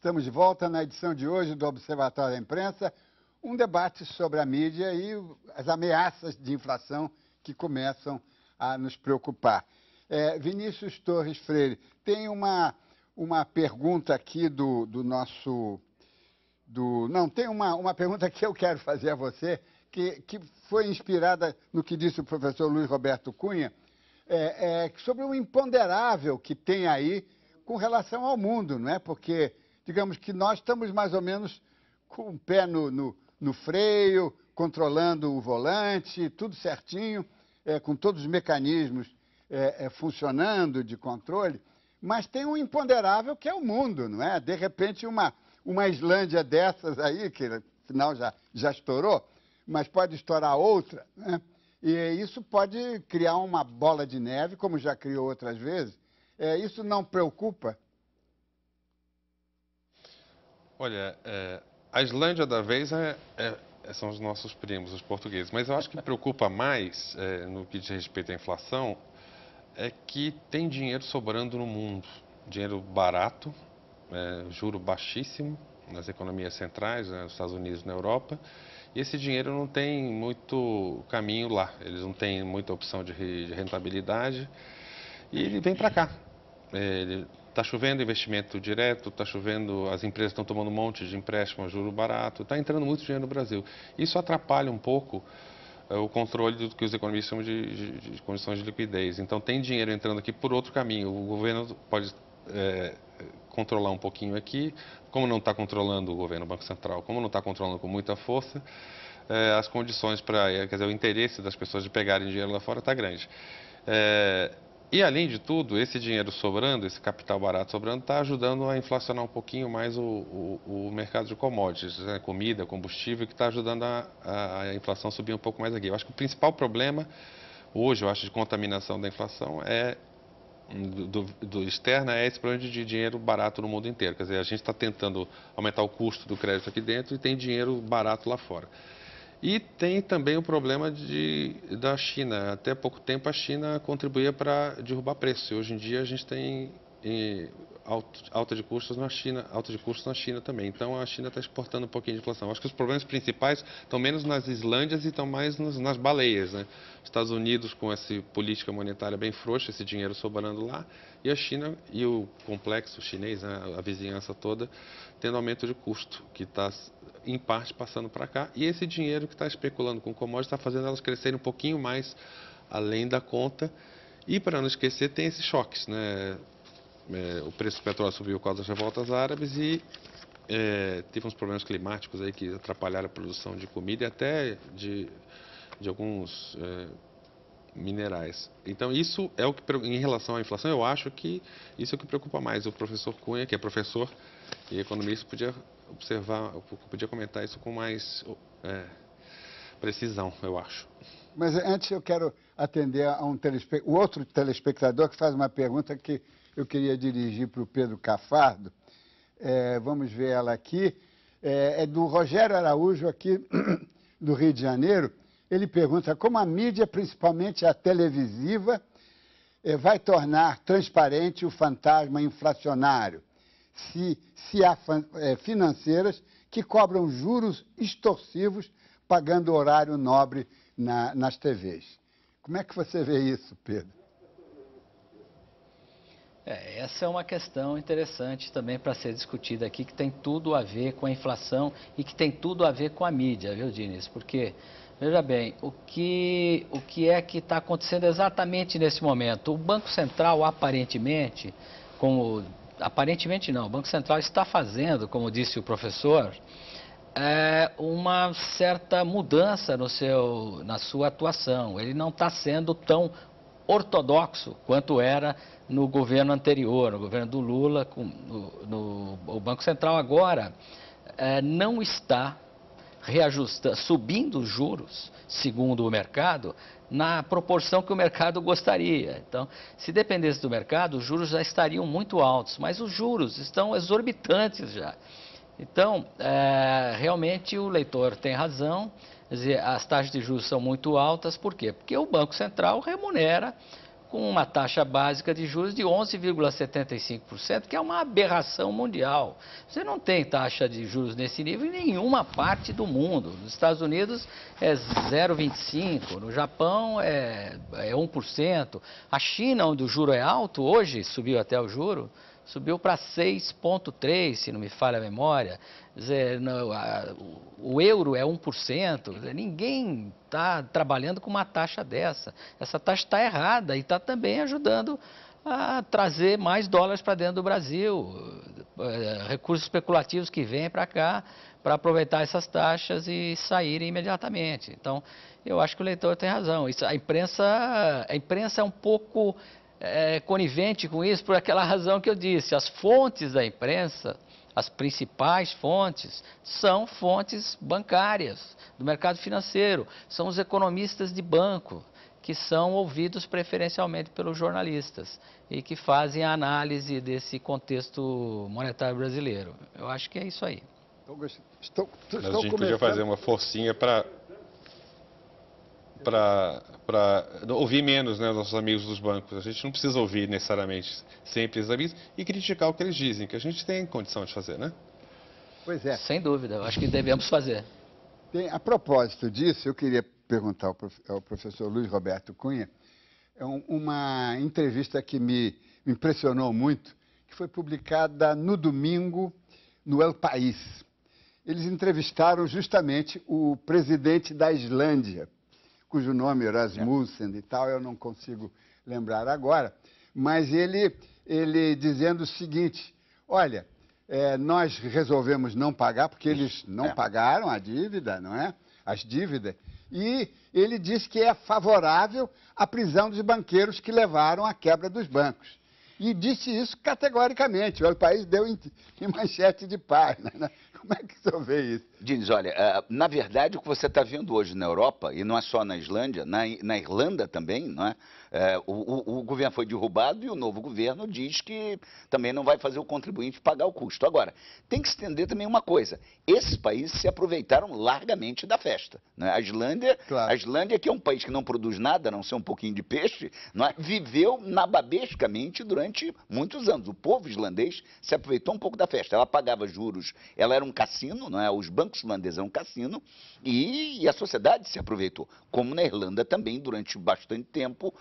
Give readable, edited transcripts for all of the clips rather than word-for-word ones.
Estamos de volta na edição de hoje do Observatório da Imprensa, um debate sobre a mídia e as ameaças de inflação que começam a nos preocupar. Vinícius Torres Freire, tem uma pergunta aqui tem uma pergunta que eu quero fazer a você, que foi inspirada no que disse o professor Luiz Roberto Cunha, sobre o imponderável que tem aí com relação ao mundo, não é? Porque, digamos que nós estamos mais ou menos com o pé no freio, controlando o volante, tudo certinho, com todos os mecanismos funcionando de controle, mas tem um imponderável que é o mundo, não é? De repente, uma Islândia dessas aí, que afinal já estourou, mas pode estourar outra, né? E isso pode criar uma bola de neve, como já criou outras vezes. Isso não preocupa? Olha, a Islândia da vez são os nossos primos, os portugueses. Mas eu acho que preocupa mais, no que diz respeito à inflação, é que tem dinheiro sobrando no mundo. Dinheiro barato, juro baixíssimo nas economias centrais, nos Estados Unidos e na Europa. E esse dinheiro não tem muito caminho lá. Eles não têm muita opção de rentabilidade. E ele vem para cá. Está chovendo investimento direto, está chovendo, as empresas estão tomando um monte de empréstimo a juro barato, está entrando muito dinheiro no Brasil. Isso atrapalha um pouco o controle do que os economistas chamam de condições de liquidez. Então tem dinheiro entrando aqui por outro caminho. O governo pode controlar um pouquinho aqui, como não está controlando o governo, o Banco Central, como não está controlando com muita força, as condições quer dizer, o interesse das pessoas de pegarem dinheiro lá fora está grande. E, além de tudo, esse dinheiro sobrando, esse capital barato sobrando, está ajudando a inflacionar um pouquinho mais o mercado de commodities, né? Comida, combustível, que está ajudando a inflação subir um pouco mais aqui. Eu acho que o principal problema hoje, eu acho, de contaminação da inflação do externa é esse problema de dinheiro barato no mundo inteiro. Quer dizer, a gente está tentando aumentar o custo do crédito aqui dentro e tem dinheiro barato lá fora. E tem também o problema da China. Até pouco tempo a China contribuía para derrubar preço. E hoje em dia a gente tem alta de custos na China também. Então a China está exportando um pouquinho de inflação. Acho que os problemas principais estão menos nas Islândias e estão mais nas baleias, né? Estados Unidos com essa política monetária bem frouxa, esse dinheiro sobrando lá, e a China e o complexo chinês, né, a vizinhança toda, tendo aumento de custo, que está em parte passando para cá, e esse dinheiro que está especulando com commodities está fazendo elas crescerem um pouquinho mais além da conta. E, para não esquecer, tem esses choques, né? O preço do petróleo subiu por causa das revoltas árabes e teve uns problemas climáticos aí que atrapalharam a produção de comida e até de alguns minerais. Então, isso é o que, em relação à inflação, eu acho que isso é o que preocupa mais. O professor Cunha, que é professor e economista, podia comentar isso com mais precisão, eu acho. Mas antes eu quero atender a o outro telespectador que faz uma pergunta que eu queria dirigir para o Pedro Cafardo. Vamos ver ela aqui. É do Rogério Araújo, aqui do Rio de Janeiro. Ele pergunta como a mídia, principalmente a televisiva, vai tornar transparente o fantasma inflacionário, se há financeiras que cobram juros extorsivos pagando horário nobre nas TVs. Como é que você vê isso, Pedro? Essa é uma questão interessante também para ser discutida aqui, que tem tudo a ver com a inflação e que tem tudo a ver com a mídia, viu, Diniz? Porque, veja bem, o que é que está acontecendo exatamente nesse momento? O Banco Central, aparentemente não, o Banco Central está fazendo, como disse o professor, uma certa mudança na sua atuação. Ele não está sendo tão ortodoxo quanto era no governo anterior, no governo do Lula. O Banco Central agora não está subindo os juros, segundo o mercado, na proporção que o mercado gostaria. Então, se dependesse do mercado, os juros já estariam muito altos, mas os juros estão exorbitantes já. Então, realmente o leitor tem razão, quer dizer, as taxas de juros são muito altas, por quê? Porque o Banco Central remunera com uma taxa básica de juros de 11,75%, que é uma aberração mundial. Você não tem taxa de juros nesse nível em nenhuma parte do mundo. Nos Estados Unidos é 0,25%, no Japão é 1%. A China, onde o juro é alto, hoje subiu até o juro, subiu para 6,3%, se não me falha a memória. Quer dizer, o euro é 1%. Quer dizer, ninguém está trabalhando com uma taxa dessa. Essa taxa está errada e está também ajudando a trazer mais dólares para dentro do Brasil. Recursos especulativos que vêm para cá para aproveitar essas taxas e saírem imediatamente. Então, eu acho que o leitor tem razão. A imprensa é um pouco conivente com isso por aquela razão que eu disse. As fontes da imprensa, as principais fontes, são fontes bancárias, do mercado financeiro, são os economistas de banco, que são ouvidos preferencialmente pelos jornalistas e que fazem a análise desse contexto monetário brasileiro. Eu acho que é isso aí. Mas a gente podia fazer uma forcinha para ouvir menos, né, os nossos amigos dos bancos. A gente não precisa ouvir necessariamente sempre os amigos e criticar o que eles dizem, que a gente tem condição de fazer, né? Pois é. Sem dúvida, eu acho que devemos fazer. A propósito disso, eu queria perguntar ao professor Luiz Roberto Cunha uma entrevista que me impressionou muito, que foi publicada no domingo no El País. Eles entrevistaram justamente o presidente da Islândia, cujo nome é Rasmussen e tal, eu não consigo lembrar agora, mas ele dizendo o seguinte: olha, nós resolvemos não pagar, porque eles não pagaram a dívida, não é? As dívidas, e ele disse que é favorável à prisão dos banqueiros que levaram à quebra dos bancos. E disse isso categoricamente, o país deu em manchete de página, né? Como é que o senhor vê isso? Diniz, olha, na verdade o que você está vendo hoje na Europa, e não é só na Islândia, na Irlanda também, não é? O governo foi derrubado e o novo governo diz que também não vai fazer o contribuinte pagar o custo. Agora, tem que se entender também uma coisa, esses países se aproveitaram largamente da festa, né? A Islândia, que é um país que não produz nada, a não ser um pouquinho de peixe, não é? Viveu nababescamente durante muitos anos. O povo islandês se aproveitou um pouco da festa, ela pagava juros, ela era um cassino, não é? Os bancos islandeses eram um cassino e a sociedade se aproveitou, como na Irlanda também durante bastante tempo,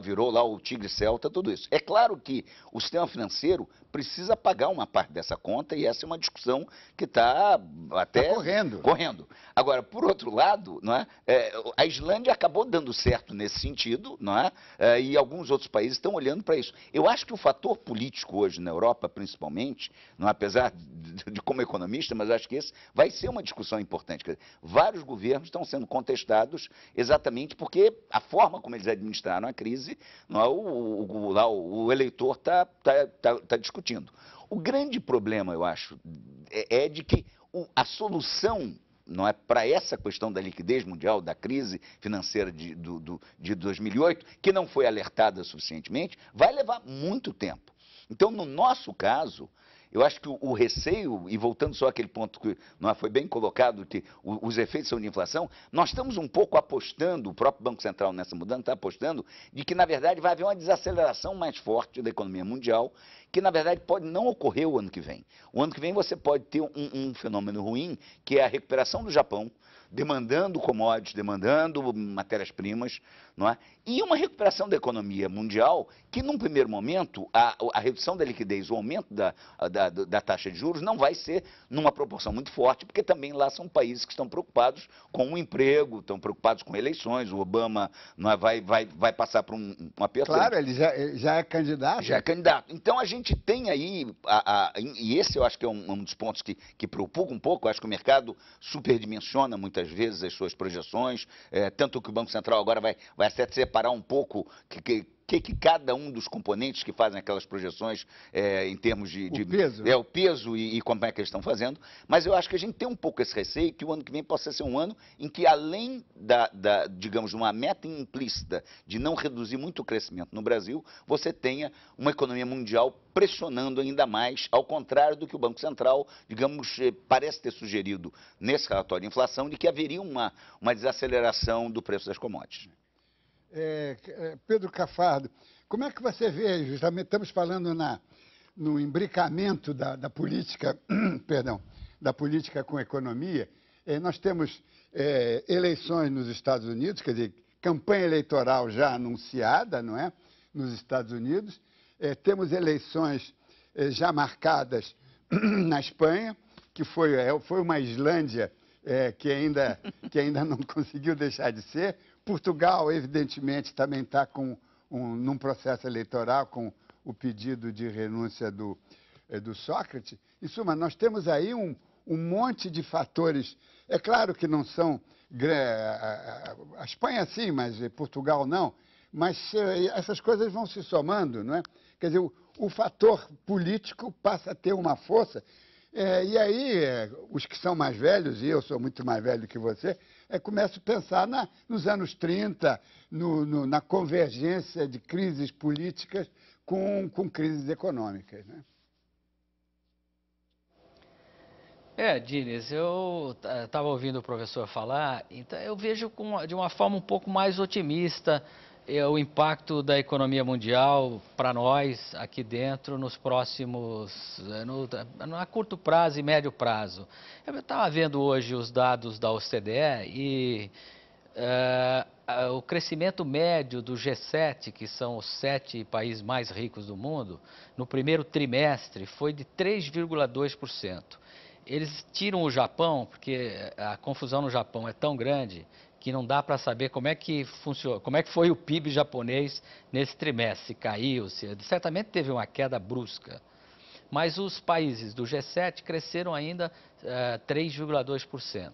virou lá o tigre celta, tudo isso. É claro que o sistema financeiro precisa pagar uma parte dessa conta e essa é uma discussão que está até correndo. Agora, por outro lado, não é? A Islândia acabou dando certo nesse sentido, não é? E alguns outros países estão olhando para isso. Eu acho que o fator político hoje na Europa, principalmente, não é? Apesar de como economista, mas acho que esse vai ser uma discussão importante. Quer dizer, vários governos estão sendo contestados exatamente porque a forma como eles administraram a crise, não é? O eleitor está discutindo. O grande problema, eu acho, é de que a solução, não é, para essa questão da liquidez mundial, da crise financeira de 2008, que não foi alertada suficientemente, vai levar muito tempo. Então, no nosso caso, eu acho que o receio, e voltando só àquele ponto que não foi bem colocado, que os efeitos são de inflação, nós estamos um pouco apostando, o próprio Banco Central nessa mudança está apostando, de que na verdade vai haver uma desaceleração mais forte da economia mundial, que na verdade pode não ocorrer o ano que vem. O ano que vem você pode ter um fenômeno ruim, que é a recuperação do Japão, demandando commodities, demandando matérias-primas, não é? E uma recuperação da economia mundial que, num primeiro momento, a redução da liquidez, o aumento da taxa de juros não vai ser numa proporção muito forte, porque também lá são países que estão preocupados com o emprego, estão preocupados com eleições, o Obama não é, vai passar por um aperto. Claro, ele já é candidato. Já é candidato. Então, a gente tem aí, e esse eu acho que é um dos pontos que preocupa um pouco, eu acho que o mercado superdimensiona muitas vezes as suas projeções, tanto que o Banco Central agora vai até separar um pouco que cada um dos componentes que fazem aquelas projeções em termos de peso. O peso e como é que eles estão fazendo, mas eu acho que a gente tem um pouco esse receio que o ano que vem possa ser um ano em que, além digamos, uma meta implícita de não reduzir muito o crescimento no Brasil, você tenha uma economia mundial pressionando ainda mais, ao contrário do que o Banco Central, digamos, parece ter sugerido nesse relatório de inflação, de que haveria uma desaceleração do preço das commodities. Pedro Cafardo, como é que você vê, justamente estamos falando no imbricamento da política, perdão, da política com a economia, nós temos eleições nos Estados Unidos, quer dizer, campanha eleitoral já anunciada, não é? Nos Estados Unidos, temos eleições já marcadas na Espanha, que foi uma Islândia que ainda não conseguiu deixar de ser. Portugal, evidentemente, também está num processo eleitoral com o pedido de renúncia do Sócrates. Em suma, nós temos aí um monte de fatores. É claro que não são... A Espanha sim, mas Portugal não. Mas essas coisas vão se somando, não é? Quer dizer, o fator político passa a ter uma força. E aí, os que são mais velhos, e eu sou muito mais velho que você, começam a pensar nos anos 30, na convergência de crises políticas com crises econômicas, né? Diniz, eu estava ouvindo o professor falar, então eu vejo de uma forma um pouco mais otimista o impacto da economia mundial para nós aqui dentro nos próximos, a curto prazo e médio prazo. Eu estava vendo hoje os dados da OCDE e o crescimento médio do G7, que são os 7 países mais ricos do mundo, no primeiro trimestre foi de 3,2%. Eles tiram o Japão, porque a confusão no Japão é tão grande que não dá para saber como é que funciona, como é que foi o PIB japonês nesse trimestre, se caiu, certamente teve uma queda brusca. Mas os países do G7 cresceram ainda 3,2%.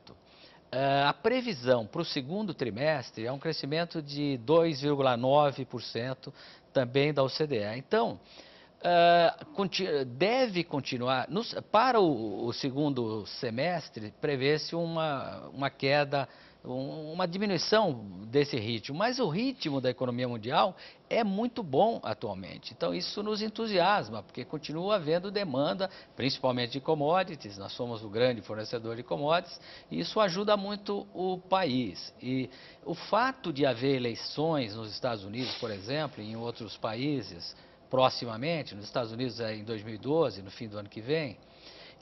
A previsão para o segundo trimestre é um crescimento de 2,9% também da OCDE. Então, deve continuar. Para o segundo semestre, prevê-se uma queda, uma diminuição desse ritmo, mas o ritmo da economia mundial é muito bom atualmente. Então isso nos entusiasma, porque continua havendo demanda, principalmente de commodities, nós somos o grande fornecedor de commodities, e isso ajuda muito o país. E o fato de haver eleições nos Estados Unidos, por exemplo, e em outros países, proximamente, nos Estados Unidos em 2012, no fim do ano que vem,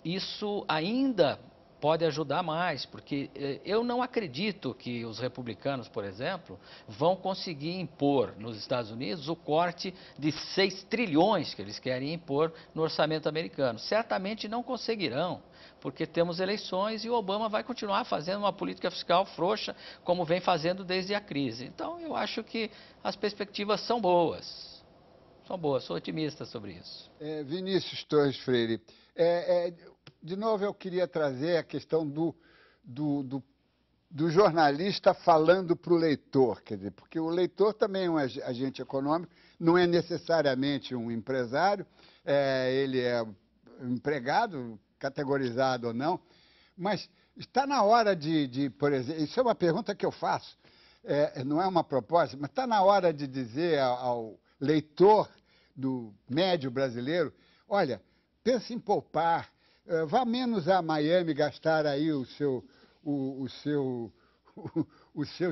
isso ainda pode ajudar mais, porque eu não acredito que os republicanos, por exemplo, vão conseguir impor nos Estados Unidos o corte de 6 trilhões que eles querem impor no orçamento americano. Certamente não conseguirão, porque temos eleições e o Obama vai continuar fazendo uma política fiscal frouxa, como vem fazendo desde a crise. Então, eu acho que as perspectivas são boas. São boas, sou otimista sobre isso. Vinícius Torres Freire, de novo eu queria trazer a questão do jornalista falando para o leitor, quer dizer, porque o leitor também é um agente econômico, não é necessariamente um empresário, ele é um empregado, categorizado ou não, mas está na hora por exemplo, isso é uma pergunta que eu faço, não é uma proposta, mas está na hora de dizer ao leitor do médio brasileiro, olha, pense em poupar, vá menos a Miami gastar aí o seu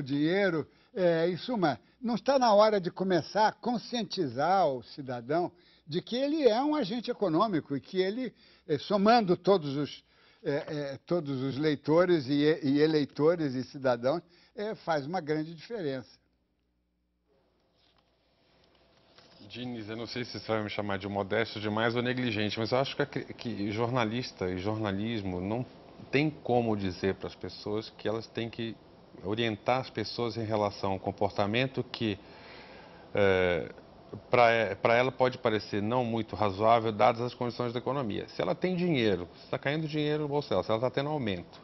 dinheiro. Em suma, não está na hora de começar a conscientizar o cidadão de que ele é um agente econômico e que ele, somando todos os leitores e eleitores e cidadãos, faz uma grande diferença. Diniz, eu não sei se você vai me chamar de modesto demais ou negligente, mas eu acho que jornalista e jornalismo não tem como dizer para as pessoas que elas têm que orientar as pessoas em relação ao comportamento que para ela pode parecer não muito razoável dadas as condições da economia. Se ela tem dinheiro, se está caindo dinheiro no bolso dela, se ela está tendo aumento,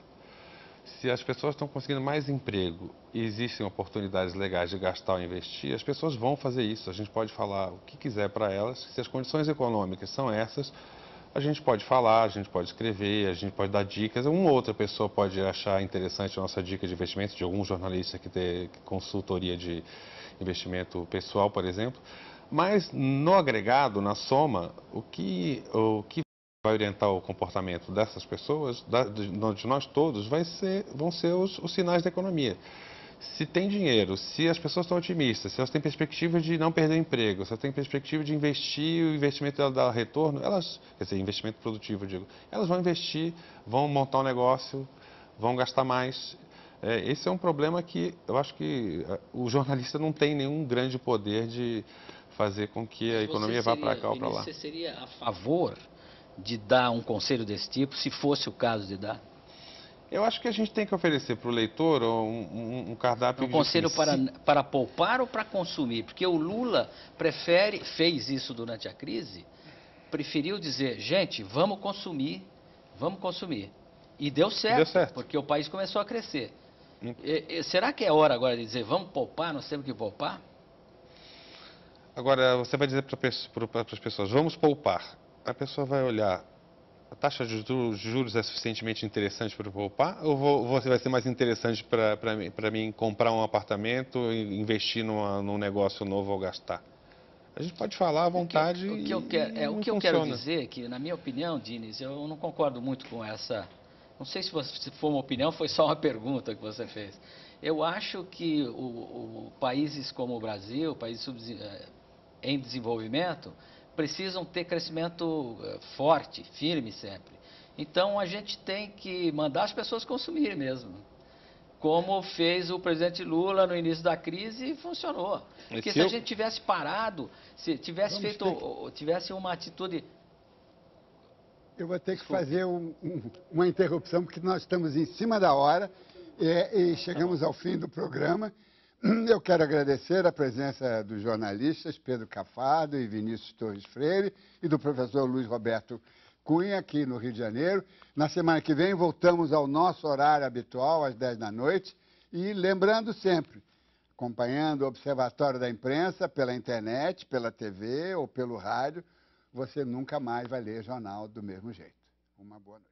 se as pessoas estão conseguindo mais emprego e existem oportunidades legais de gastar ou investir, as pessoas vão fazer isso. A gente pode falar o que quiser para elas. Se as condições econômicas são essas, a gente pode falar, a gente pode escrever, a gente pode dar dicas. Uma outra pessoa pode achar interessante a nossa dica de investimento, de algum jornalista que tem consultoria de investimento pessoal, por exemplo. Mas no agregado, na soma, o que vai orientar o comportamento dessas pessoas, de nós todos, vão ser os sinais da economia. Se tem dinheiro, se as pessoas estão otimistas, se elas têm perspectiva de não perder emprego, se elas têm perspectiva de investir, o investimento dela dar retorno, elas, quer dizer, investimento produtivo, eu digo, elas vão investir, vão montar um negócio, vão gastar mais. Esse é um problema que eu acho que o jornalista não tem nenhum grande poder de fazer com que a economia vá para cá ou para lá. Você seria a favor de dar um conselho desse tipo, se fosse o caso de dar? Eu acho que a gente tem que oferecer para o leitor um cardápio Um conselho de... para poupar ou para consumir? Porque o Lula fez isso durante a crise, preferiu dizer, gente, vamos consumir. E deu certo, porque o país começou a crescer. Será que é hora agora de dizer, vamos poupar, nós temos que poupar? Agora, você vai dizer para as pessoas, vamos poupar. A pessoa vai olhar, a taxa de juros é suficientemente interessante para poupar? Ou você vai ser mais interessante para mim comprar um apartamento, investir num negócio novo ou gastar? A gente pode falar à vontade o que eu quero dizer é que, na minha opinião, Diniz, eu não concordo muito com essa... Não sei se foi uma opinião, foi só uma pergunta que você fez. Eu acho que países como o Brasil, países em desenvolvimento, precisam ter crescimento forte, firme sempre. Então, a gente tem que mandar as pessoas consumirem mesmo. Como fez o presidente Lula no início da crise e funcionou. Porque se a gente tivesse parado, se tivesse uma atitude... Eu vou ter que fazer uma interrupção, porque nós estamos em cima da hora e chegamos ao fim do programa. Eu quero agradecer a presença dos jornalistas Pedro Cafardo e Vinícius Torres Freire e do professor Luiz Roberto Cunha, aqui no Rio de Janeiro. Na semana que vem voltamos ao nosso horário habitual, às 10 da noite. E lembrando sempre, acompanhando o Observatório da Imprensa pela internet, pela TV ou pelo rádio, você nunca mais vai ler jornal do mesmo jeito. Uma boa noite.